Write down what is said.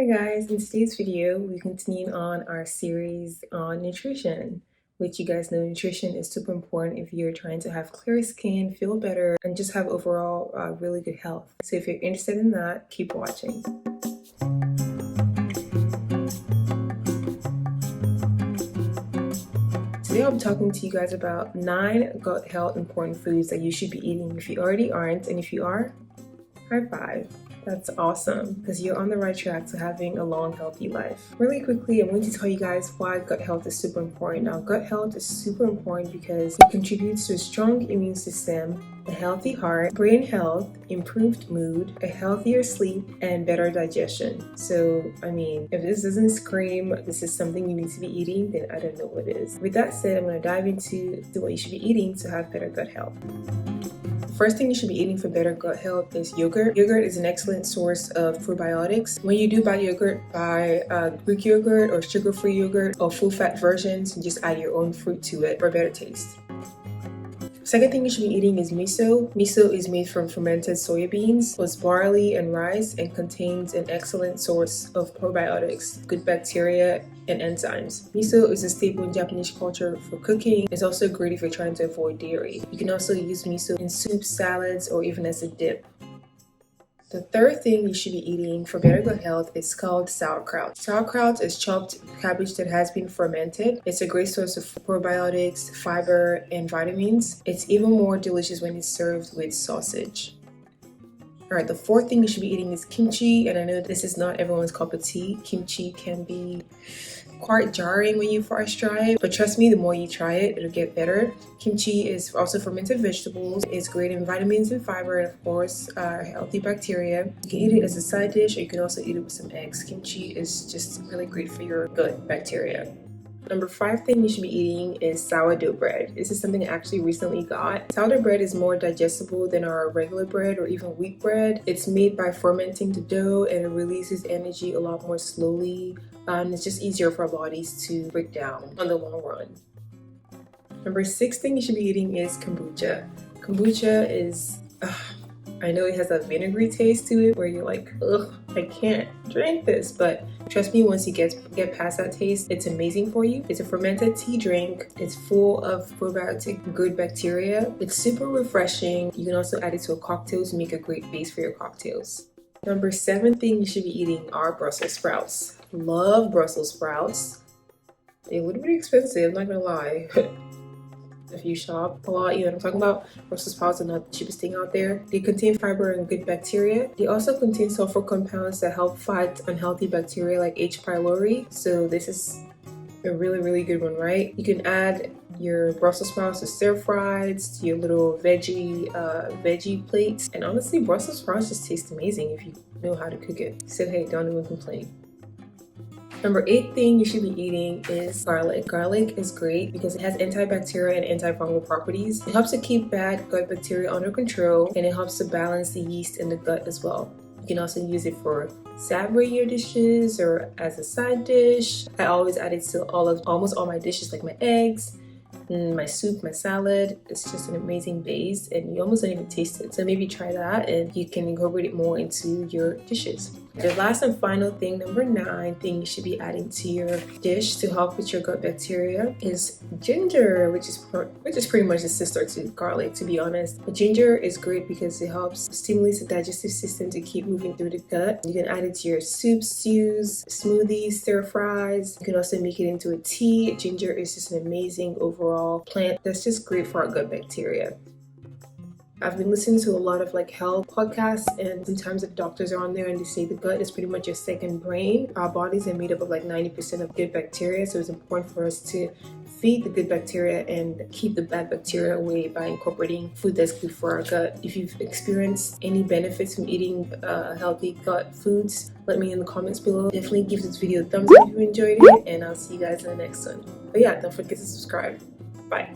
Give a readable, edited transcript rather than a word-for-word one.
Hi guys, in today's video we continue on our series on nutrition, which you guys know nutrition is super important if you're trying to have clear skin, feel better, and just have overall really good health. So if you're interested in that, keep watching. Today I'll be talking to you guys about 9 gut health important foods that you should be eating if you already aren't, and if you are, high five. That's awesome, because you're on the right track to having a long, healthy life. Really quickly, I'm going to tell you guys why gut health is super important. Now, gut health is super important because it contributes to a strong immune system, a healthy heart, brain health, improved mood, a healthier sleep, and better digestion. So, I mean, if this doesn't scream this is something you need to be eating, then I don't know what is. With that said, I'm going to dive into what you should be eating to have better gut health. First thing you should be eating for better gut health is yogurt. Yogurt is an excellent source of probiotics. When you do buy yogurt, buy Greek yogurt or sugar-free yogurt or full-fat versions, and just add your own fruit to it for a better taste. Second thing you should be eating is miso. Miso is made from fermented soybeans, plus barley and rice, and contains an excellent source of probiotics, good bacteria, and enzymes. Miso is a staple in Japanese culture for cooking. It's also great if you're trying to avoid dairy. You can also use miso in soups, salads, or even as a dip. The third thing you should be eating for better gut health is called sauerkraut. Sauerkraut is chopped cabbage that has been fermented. It's a great source of probiotics, fiber, and vitamins. It's even more delicious when it's served with sausage. Alright, the fourth thing you should be eating is kimchi, and I know this is not everyone's cup of tea. Kimchi can be quite jarring when you first try it, but trust me, the more you try it, it'll get better. Kimchi is also fermented vegetables. It's great in vitamins and fiber, and of course, healthy bacteria. You can eat it as a side dish, or you can also eat it with some eggs. Kimchi is just really great for your gut bacteria. Number 5 thing you should be eating is sourdough bread. This is something I actually recently got. Sourdough bread is more digestible than our regular bread or even wheat bread. It's made by fermenting the dough, and it releases energy a lot more slowly. And it's just easier for our bodies to break down on the long run. Number 6 thing you should be eating is kombucha. Kombucha is, I know it has a vinegary taste to it where you're like, ugh, I can't drink this, but trust me, once you get past that taste, it's amazing for you. It's a fermented tea drink. It's full of probiotic good bacteria. It's super refreshing. You can also add it to a cocktail to make a great base for your cocktails. Number 7 thing you should be eating are Brussels sprouts. Love Brussels sprouts. They're a little bit expensive, I'm not gonna lie. If you shop a lot, you know what I'm talking about. Brussels sprouts are not the cheapest thing out there. They contain fiber and good bacteria. They also contain sulfur compounds that help fight unhealthy bacteria like H. pylori. So this is a really good one, right? You can add your Brussels sprouts to stir fries, to your little veggie plates. And honestly, Brussels sprouts just taste amazing if you know how to cook it. So hey, don't even complain. Number 8 thing you should be eating is garlic. Garlic is great because it has antibacterial and antifungal properties. It helps to keep bad gut bacteria under control, and it helps to balance the yeast in the gut as well. You can also use it for savory dishes or as a side dish. I always add it to almost all my dishes, like my eggs, my soup, my salad. It's just an amazing base, and you almost don't even taste it. So maybe try that, and you can incorporate it more into your dishes. The last and final thing, number 9 thing you should be adding to your dish to help with your gut bacteria is ginger, which is pretty much the sister to garlic, to be honest. But ginger is great because it helps stimulate the digestive system to keep moving through the gut. You can add it to your soups, stews, smoothies, stir fries. You can also make it into a tea. Ginger is just an amazing overall plant that's just great for our gut bacteria. I've been listening to a lot of health podcasts, and sometimes the doctors are on there and they say the gut is pretty much your second brain. Our bodies are made up of 90% of good bacteria, so it's important for us to feed the good bacteria and keep the bad bacteria away by incorporating food that's good for our gut. If you've experienced any benefits from eating healthy gut foods, let me in the comments below. Definitely give this video a thumbs up if you enjoyed it, and I'll see you guys in the next one. But yeah, don't forget to subscribe. Bye.